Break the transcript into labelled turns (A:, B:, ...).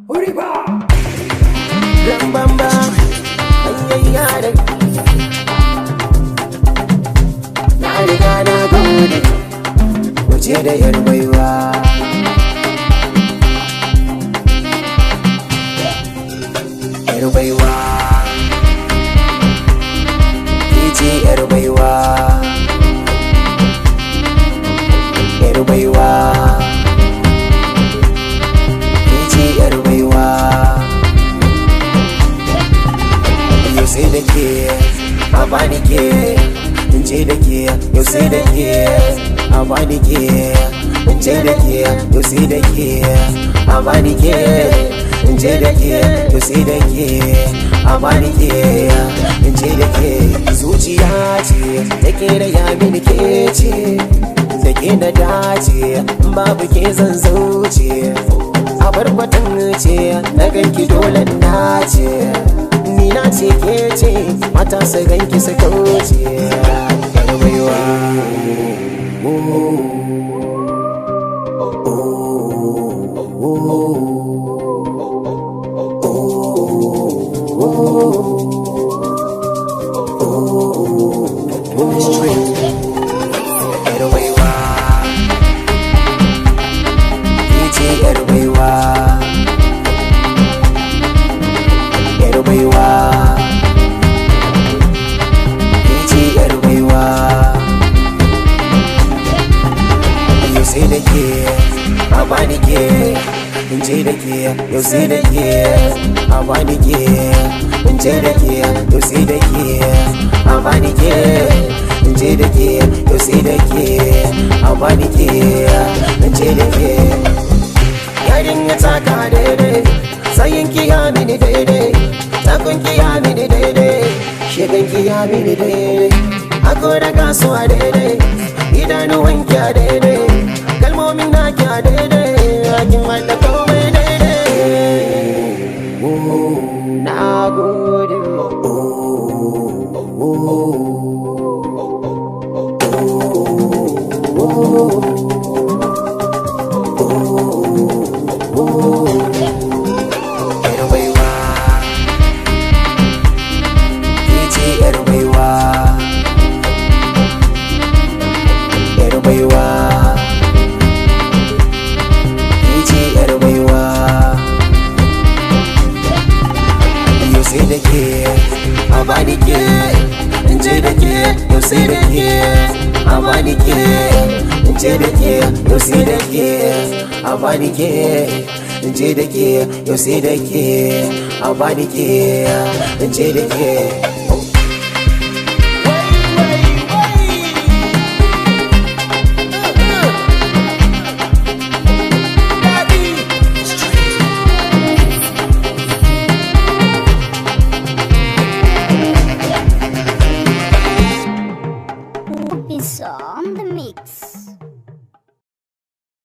A: Uriba
B: Rambamba Ayyayyare Na riga na gode Waje da yar baiwa Yar baiwa Kici yar baiwa Yar baiwa Kici yar baiwa Yau sai da ke a bani ke in ce da ke yau sai da ke a bani ke in ce da ke yau sai da ke a bani ke in ce da ke yau sai da ke a bani ke in ce da ke zuciya ce take da ya mini ke ce da ke na dace babu ke zan zauce a barkwatan ce na ganki dole na ce ni na ce ke ce mata su ganki su kauce baiwa sai da ke a bani ke in ce da ke yau sai da ke a bani ke in ce da ke yau sai da ke a bani ke in ce da ke yau sai da ke a bani ke in ce da ke yarin ya taka daidai sayin kiya mini daidai takun kiya mini daidai shegan kiya mini daidai ako da kasuwa daidai idanuwan kya daidai kalmomin na kya daidai hakin wata komai daidai na gode yar baiwa kici yar baiwa yar baiwa sai da ke a bani ke in ce da ke yau sai da ke a bani ke in ce da ke yau sai da ke a bani ke in ce da ke yau sai da ke a bani ke in ce da ke
C: It's on the mix.